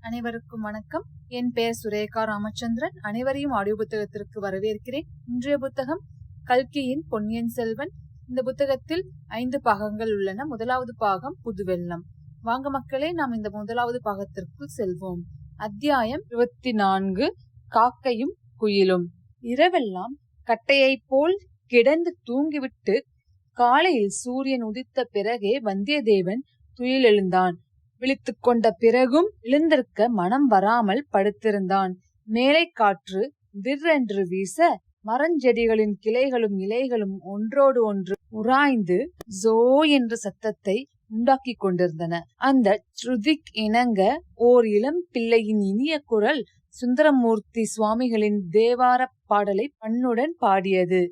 அனைவருக்கும் வணக்கம். என் பெயர் சுரேகா ராமச்சந்திரன். அனைவரையும் ஆடியோ புத்தகத்திற்கு வரவேற்கிறேன். இன்றைய புத்தகம் கல்கியின் பொன்னியின் செல்வன். இந்த புத்தகத்தில் 5 பாகங்கள் உள்ளன. முதலாவது பாகம் புதுவெள்ளம். வாங்க மக்களே, நாம் இந்த முதலாவது பாகத்திற்கு செல்வோம். அத்தியாயம் 24. காக்கையும் குயிலும். இரவெல்லாம் கட்டையை போல் கிடந்து தூங்கிவிட்டு காலையில் சூரியன் உதித்த பிறகே வந்தியத்தேவன் துயிலெழுந்தான். விழித்து கொண்ட பிறகும் எழுந்திருக்க மனம் வராமல் படுத்திருந்தான். மேலை காற்று விற்றென்று வீச மரஞ்செடிகளின் கிளைகளும் இலைகளும் ஒன்றோடு ஒன்று உராய்ந்து ஜோ என்ற சத்தத்தை உண்டாக்கி கொண்டிருந்தன. அந்த ஸ்ருதிக் இணங்க ஓர் இளம் பிள்ளையின் இனிய குரல் சுந்தரமூர்த்தி சுவாமிகளின் தேவார பாடலை பண்ணுடன் பாடியது.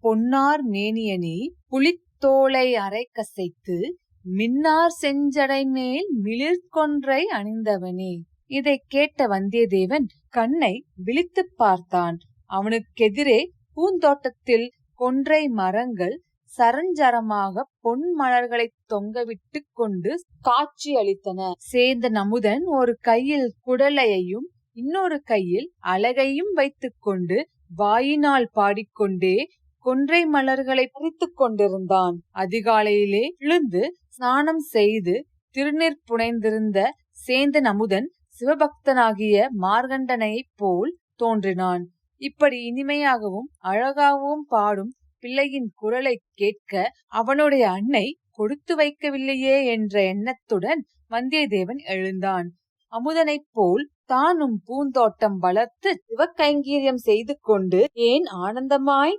பொன்னார் மேனியனி புலித்தோலை அரை கசைத்து மின்னார் செஞ்சடை மேல் மிளிர்கொன்றை அணிந்தவனே. இதை கேட்ட வந்தியத்தேவன் கண்ணை விழித்து பார்த்தான். அவனுக்கெதிரே பூந்தோட்டத்தில் கொன்றை மரங்கள் சரஞ்சரமாக பொன் மலர்களை தொங்கவிட்டு கொண்டு காட்சி அளித்தன. சேந்தன் அமுதன் ஒரு கையில் குடலையையும் இன்னொரு கையில் அலகையும் வைத்துக் கொண்டு வாயினால் பாடிக்கொண்டே கொன்றை மலர்களை பறித்து கொண்டிருந்தான். அதிகாலையிலே எழுந்து ஸ்நானம் செய்து திருநீர் புனைந்திருந்த சேந்தன் அமுதன் சிவபக்தனாகிய மார்கண்டனைப் போல் தோன்றினான். இப்படி இனிமையாகவும் அழகாகவும் பாடும் பிள்ளையின் குரலை கேட்க அவனுடைய அன்னை கொடுத்து வைக்கவில்லையே என்ற எண்ணத்துடன் வந்தியத்தேவன் எழுந்தான். அமுதனைப் போல் தானும் பூந்தோட்டம் வளர்த்து சிவகைங்கரியம் செய்து கொண்டு ஏன் ஆனந்தமாய்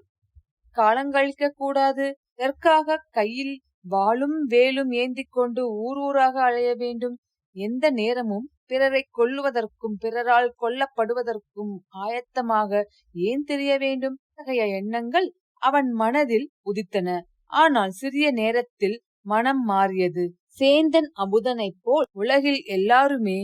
காலங்கழிக்க கூடாது? இதற்காக கையில் வாளும் வேலும் ஏந்தி கொண்டு ஊராக அலைய வேண்டும்? எந்த நேரமும் பிறரை கொல்லுவதற்கும் பிறரால் கொல்லப்படுவதற்கும் ஆயத்தமாக ஏன் தெரிய வேண்டும்? அத்தகைய எண்ணங்கள் அவன் மனதில் உதித்தன. ஆனால் சிறிய நேரத்தில் மனம் மாறியது. சேந்தன் அமுதனைப் போல் உலகில் எல்லாருமே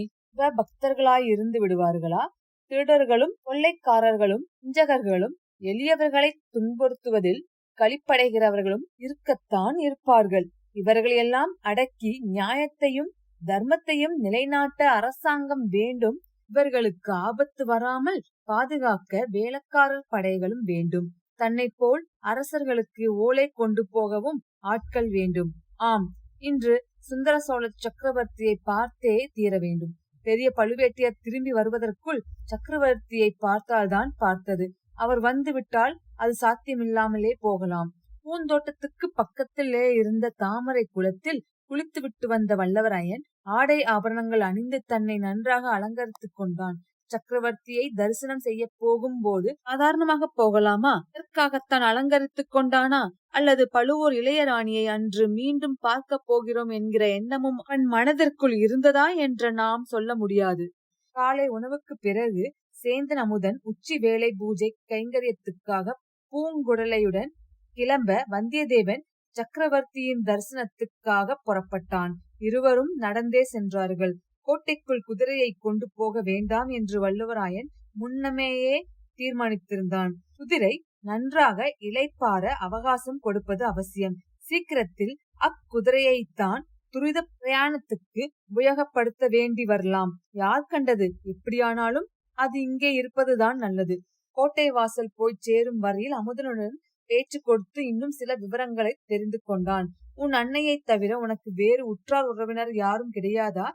பக்தர்களாயிருந்து விடுவார்களா? திருடர்களும் கொள்ளைக்காரர்களும் இஞ்சகர்களும் எளியவர்களை துன்புறுத்துவதில் களிப்படைகிறவர்களும் இருக்கத்தான் இருப்பார்கள். இவர்களையெல்லாம் அடக்கி நியாயத்தையும் தர்மத்தையும் நிலைநாட்ட அரசாங்கம் வேண்டும். இவர்களுக்கு ஆபத்து வராமல் பாதுகாக்க வேளக்காரர் படைகளும் வேண்டும். தன்னை போல் அரசர்களுக்கு ஓலை கொண்டு போகவும் ஆட்கள் வேண்டும். ஆம், இன்று சுந்தர சோழ சக்கரவர்த்தியை பார்த்தே தீர வேண்டும். பெரிய பழுவேட்டையர் திரும்பி வருவதற்குள் சக்கரவர்த்தியை பார்த்தால்தான் பார்த்தது. அவர் வந்து விட்டால் அது சாத்தியமில்லாமலே போகலாம். பூந்தோட்டத்துக்கு பக்கத்திலே இருந்த தாமரை குளத்தில் குளித்து விட்டு வந்த வல்லவராயன் ஆடை ஆபரணங்கள் அணிந்து தன்னை நன்றாக அலங்கரித்துக் கொண்டான். சக்கரவர்த்தியை தரிசனம் செய்ய போகும் போது சாதாரணமாக போகலாமா? இதற்காகத்தான் அலங்கரித்துக் கொண்டானா? அல்லது பழுவூர் இளையராணியை அன்று மீண்டும் பார்க்க போகிறோம் என்கிற எண்ணமும் அவன் மனதிற்குள் இருந்ததா என்று நாம் சொல்ல முடியாது. காலை உணவுக்கு பிறகு சேந்தன் அமுதன் உச்சி வேளை பூஜை கைங்கரியத்துக்காக பூங்குடலையுடன் கிளம்ப வந்தியத்தேவன் சக்கரவர்த்தியின் தரிசனத்துக்காக புறப்பட்டான். இருவரும் நடந்தே சென்றார்கள். கோட்டைக்குள் குதிரையை கொண்டு போக வேண்டாம் என்று வல்லவராயன் முன்னமேயே தீர்மானித்திருந்தான். குதிரை நன்றாக இளைப்பாற அவகாசம் கொடுப்பது அவசியம். சீக்கிரத்தில் அக்குதிரையைத்தான் துரித பிரயாணத்துக்கு உபயோகப்படுத்த வேண்டி வரலாம். யார் கண்டது? எப்படியானாலும் அது இங்கே இருப்பதுதான் நல்லது. கோட்டை வாசல் போய் சேரும் வரையில் அமுதனுடன் பேச்சு கொடுத்து இன்னும் சில விவரங்களை தெரிந்து கொண்டான். உன் அன்னையை தவிர உனக்கு வேறு உற்றார் உறவினர் யாரும் கிடையாதா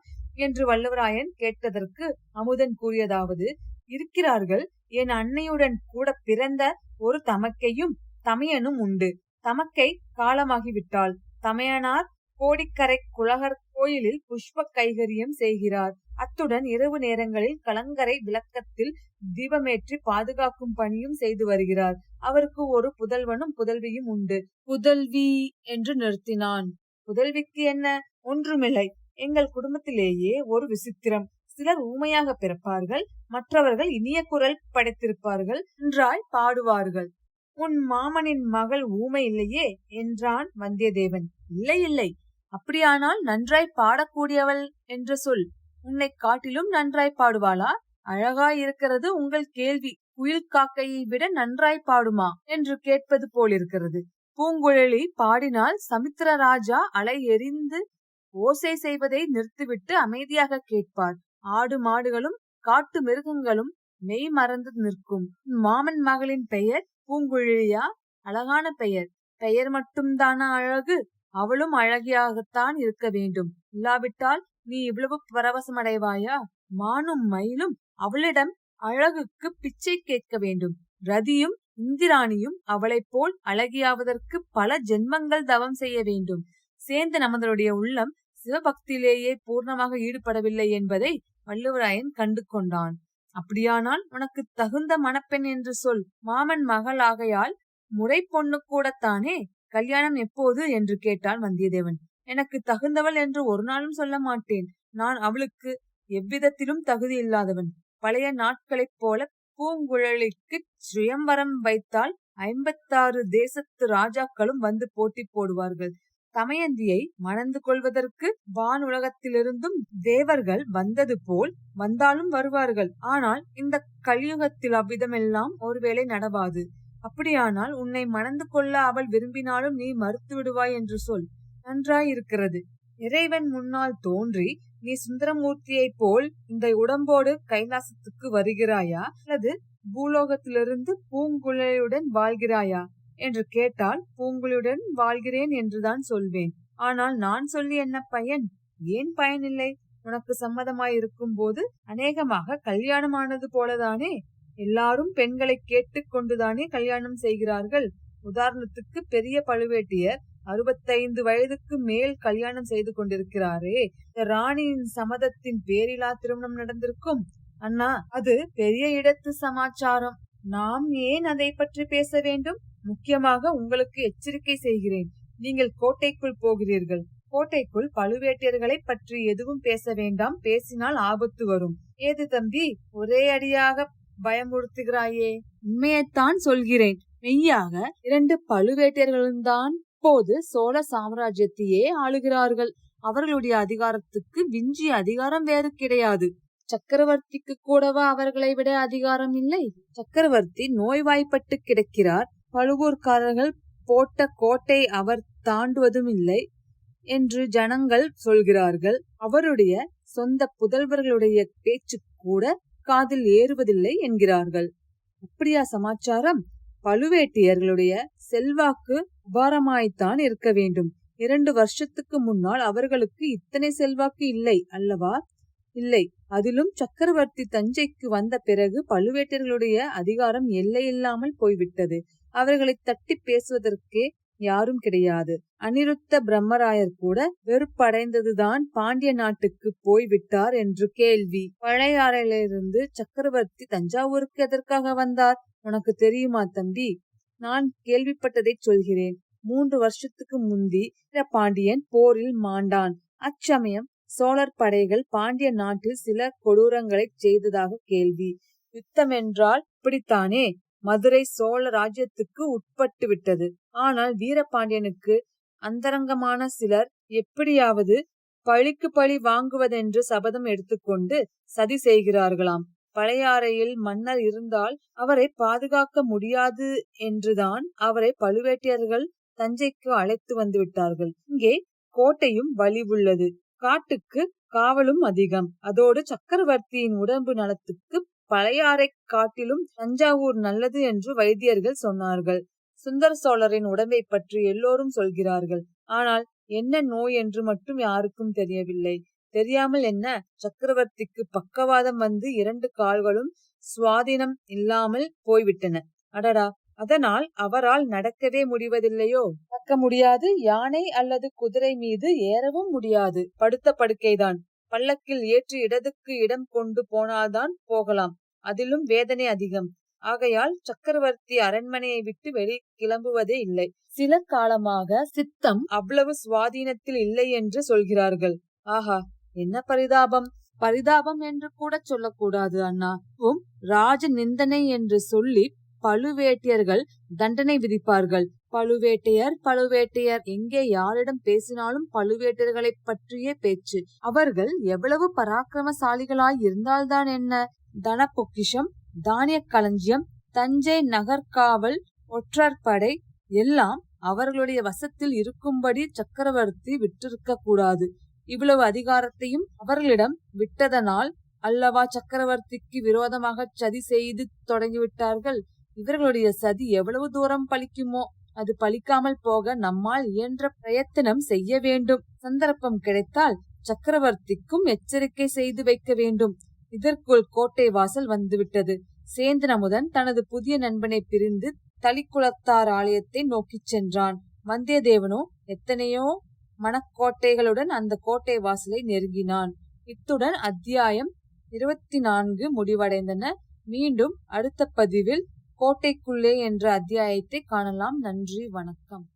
என்று வல்லவராயன் கேட்டதற்கு அமுதன் கூறியதாவது: இருக்கிறார்கள். என் அன்னையுடன் கூட பிறந்த ஒரு தமக்கையும் தமையனும் உண்டு. தமக்கை காலமாகிவிட்டாள். தமையனார் கோடிக்கரை குலகர் கோயிலில் புஷ்ப கைகரியம் செய்கிறார். அத்துடன் இரவு நேரங்களில் கலங்கரை விளக்கத்தில் தீபமேற்றி பாதுகாக்கும் பணியும் செய்து வருகிறார். அவருக்கு ஒரு புதல்வனும் புதல்வியும் உண்டு. புதல்வி என்று நிறுத்தினான். புதல்விக்கு என்ன? ஒன்றுமில்லை. எங்கள் குடும்பத்திலேயே ஒரு விசித்திரம். சிலர் ஊமையாக பிறப்பார்கள், மற்றவர்கள் இனிய குரல் படைத்திருப்பார்கள், நன்றாய் பாடுவார்கள். உன் மாமனின் மகள் ஊமை இல்லையே என்றான் வந்தியத்தேவன். இல்லை இல்லை, அப்படியானால் நன்றாய் பாடக்கூடியவள் என்று சொல். உன்னை காட்டிலும் நன்றாய் பாடுவாளா? அழகாயிருக்கிறது உங்கள் கேள்வி. குயில் காக்கையை விட நன்றாய் பாடுமா என்று கேட்பது போலிருக்கிறது. பூங்குழலி பாடினால் சமுத்திர ராஜா அலை எறிந்து ஓசை செய்வதை நிறுத்திவிட்டு அமைதியாக கேட்பார். ஆடு மாடுகளும் காட்டு மிருகங்களும் மெய் மறந்து நிற்கும். மாமன் மகளின் பெயர் பூங்குழலியா? அழகான பெயர். பெயர் மட்டும்தானா அழகு? அவளும் அழகியாகத்தான் இருக்க வேண்டும். இல்லாவிட்டால் நீ இவ்வளவு பரவசமடைவாயா? மானும் மயிலும் அவளிடம் அழகுக்கு பிச்சை கேட்க வேண்டும். ரதியும் இந்திராணியும் அவளைப் போல் அழகியாவதற்கு பல ஜென்மங்கள் தவம் செய்ய வேண்டும். சேந்தன் அமுதனுடைய உள்ளம் சிவபக்தியிலேயே பூர்ணமாக ஈடுபடவில்லை என்பதை வள்ளுவராயன் கண்டு கொண்டான். அப்படியானால் உனக்கு தகுந்த மணப்பெண் என்று சொல். மாமன் மகள் ஆகையால் முறை பொண்ணு கூடத்தானே. கல்யாணம் எப்போது என்று கேட்டான் வந்தியத்தேவன். எனக்கு தகுந்தவள் என்று ஒரு நாளும் சொல்ல மாட்டேன். நான் அவளுக்கு எவ்விதத்திலும் தகுதி இல்லாதவன். பழைய நாட்களைப் போல பூங்குழலிக்கு சுயம்வரம் வைத்தால் 56 தேசத்து ராஜாக்களும் வந்து போட்டி போடுவார்கள். தமயந்தியை மணந்து கொள்வதற்கு வான் உலகத்திலிருந்தும் தேவர்கள் வந்தது போல் வந்தாலும் வருவார்கள். ஆனால் இந்த கலியுகத்தில் அவ்விதமெல்லாம் ஒருவேளை நடவாது. அப்படியானால் உன்னை மணந்து கொள்ள அவள் விரும்பினாலும் நீ மறுத்து விடுவாய் என்று சொல். நன்றாயிருக்கிறது. இறைவன் முன்னால் தோன்றி நீ சுந்தரமூர்த்தியைப் போல் இந்த உடம்போடு கைலாசத்துக்கு வருகிறாயா அல்லது பூலோகத்திலிருந்து பூங்குழலியுடன் வாழ்கிறாயா என்று கேட்டால் பூங்குழலியுடன் வாழ்கிறேன் என்றுதான் சொல்வேன். ஆனால் நான் சொல்லி என்ன பயன்? ஏன் பயனில்லை? உனக்கு சம்மதமாயிருக்கும் போது அநேகமாக கல்யாணமானது போலதானே. எல்லாரும் பெண்களை கேட்டு கொண்டுதானே கல்யாணம் செய்கிறார்கள். உதாரணத்துக்கு பெரிய பழுவேட்டியர் 65 வயதுக்கு மேல் கல்யாணம் செய்து கொண்டிருக்கிறாரே. ராணியின் சம்மதத்தின் பேரிலா திருமணம் நடந்திருக்கும்? அண்ணா, அது பெரிய இடத்து சமாச்சாரம். நாம் ஏன் அதை பற்றி பேச வேண்டும்? முக்கியமாக உங்களுக்கு எச்சரிக்கை செய்கிறேன். நீங்கள் கோட்டைக்குள் போகிறீர்கள். கோட்டைக்குள் பழுவேட்டியர்களை பற்றி எதுவும் பேச வேண்டாம். பேசினால் ஆபத்து வரும். ஏது தம்பி, ஒரே அடியாக பயமுறுத்துகிறாயே? உண்மையைத்தான் சொல்கிறேன். மெய்யாக 2 பழுவேட்டியர்களும் தான் இப்போது சோழ சாம்ராஜ்யத்தையே ஆளுகிறார்கள். அவர்களுடைய அதிகாரத்துக்கு விஞ்சிய அதிகாரம் வேறு கிடையாது. சக்கரவர்த்திக்கு கூடவா அவர்களை விட அதிகாரம் இல்லை? சக்கரவர்த்தி நோய்வாய்ப்பட்டு கிடக்கிறார். பழுவூர்காரர்கள் போட்ட கோட்டை அவர் தாண்டுவதும் இல்லை என்று ஜனங்கள் சொல்கிறார்கள். அவருடைய சொந்த புதல்வர்களுடைய பேச்சு கூட காதில் ஏறுவதில்லை என்கிறார்கள். அப்படியா சமாச்சாரம்? பழுவேட்டியர்களுடைய செல்வாக்கு உபாரமாய்த்தான் இருக்க வேண்டும். 2 வருஷத்துக்கு முன்னால் அவர்களுக்கு இத்தனை செல்வாக்கு இல்லை அல்லவா? இல்லை. அதிலும் சக்கரவர்த்தி தஞ்சைக்கு வந்த பிறகு பழுவேட்டியர்களுடைய அதிகாரம் எல்லையில்லாமல் போய்விட்டது. அவர்களை தட்டி பேசுவதற்கே யாரும் கிடையாது. அனிருத்த பிரம்மராயர் கூட வெறுப்படைந்ததுதான் பாண்டிய நாட்டுக்கு போய்விட்டார் என்று கேள்வி. பழையாறையிலிருந்து சக்கரவர்த்தி தஞ்சாவூருக்கு எதற்காக வந்தார்? உனக்கு தெரியுமா தம்பி? நான் கேள்விப்பட்டதை சொல்கிறேன். 3 வருஷத்துக்கு முந்தி பாண்டியன் போரில் மாண்டான். அச்சமயம் சோழர் படைகள் பாண்டிய நாட்டில் சில கொடூரங்களை செய்ததாக கேள்வி. யுத்தம் என்றால் இப்படித்தானே? மதுரை சோழ ராஜ்யத்துக்கு உட்பட்டு விட்டது. ஆனால் வீரபாண்டியனுக்கு அந்தரங்கமான சிலர் எப்படியாவது பழிக்கு பழி வாங்குவதென்று சபதம் எடுத்துக்கொண்டு சதி செய்கிறார்களாம். பழையாறையில் மன்னர் இருந்தால் அவரை பாதுகாக்க முடியாது என்றுதான் அவரை பழுவேட்டியர்கள் தஞ்சைக்கு அழைத்து வந்து விட்டார்கள். இங்கே கோட்டையும் வலி உள்ளது. காட்டுக்கு காவலும் அதிகம். அதோடு சக்கரவர்த்தியின் உடம்பு நலத்துக்கு பழையாறை காட்டிலும் தஞ்சாவூர் நல்லது என்று வைத்தியர்கள் சொன்னார்கள். சுந்தர சோழரின் உடம்பை பற்றி எல்லோரும் சொல்கிறார்கள். ஆனால் என்ன நோய் என்று மட்டும் யாருக்கும் தெரியவில்லை. தெரியாமல் என்ன, சக்கரவர்த்திக்கு பக்கவாதம் வந்து 2 கால்களும் சுவாதீனம் இல்லாமல் போய்விட்டன. அடடா, அதனால் அவரால் நடக்கவே முடிவதில்லையோ? நடக்க முடியாது. யானை அல்லது குதிரை மீது ஏறவும் முடியாது. படுத்த படுக்கைதான். பல்லக்கில் ஏற்றி இடதுக்கு இடம் கொண்டு போனால்தான் போகலாம். அதிலும் வேதனை அதிகம். ஆகையால் சக்கரவர்த்தி அரண்மனையை விட்டு வெளி கிளம்புவதே இல்லை. சில காலமாக சித்தம் அவ்வளவு சுவாதீனத்தில் இல்லை என்று சொல்கிறார்கள். ஆஹா, என்ன பரிதாபம்! பரிதாபம் என்று கூட சொல்லக்கூடாது அண்ணா. ராஜ நிந்தனை என்று சொல்லி பழுவேட்டியர்கள் தண்டனை விதிப்பார்கள். பழுவேட்டையர் எங்கே யாரிடம் பேசினாலும் பழுவேட்டியர்களை பற்றியே பேச்சு. அவர்கள் எவ்வளவு பராக்கிரமசாலிகளாய் இருந்தால்தான் என்ன? தன பொக்கிஷம், தானிய களஞ்சியம், தஞ்சை நகர்காவல், ஒற்றற்படை எல்லாம் அவர்களுடைய வசத்தில் இருக்கும்படி சக்கரவர்த்தி விட்டிருக்க கூடாது. இவ்வளவு அதிகாரத்தையும் அவர்களிடம் விட்டதனால் அல்லவா சக்கரவர்த்திக்கு விரோதமாக சதி செய்து தொடங்கிவிட்டார்கள். இவர்களுடைய சதி எவ்வளவு தூரம் பலிக்குமோ? அது பலிக்காமல் போக நம்மால் இயன்ற பிரயத்தனம் செய்ய வேண்டும். சந்தர்ப்பம் கிடைத்தால் சக்கரவர்த்திக்கும் எச்சரிக்கை செய்து வைக்க வேண்டும். இதற்குள் கோட்டை வாசல் வந்துவிட்டது. சேந்தன் அமுதன் தனது புதிய நண்பனை பிரிந்து தளிக்குளத்தார் ஆலயத்தை நோக்கிச் சென்றான். வந்தியத்தேவனோ எத்தனையோ மனக்கோட்டைகளுடன் அந்த கோட்டை வாசலை நெருங்கினான். இத்துடன் அத்தியாயம் 24 முடிவடைந்தன. மீண்டும் அடுத்த பதிவில் கோட்டைக்குள்ளே என்ற அத்தியாயத்தை காணலாம். நன்றி, வணக்கம்.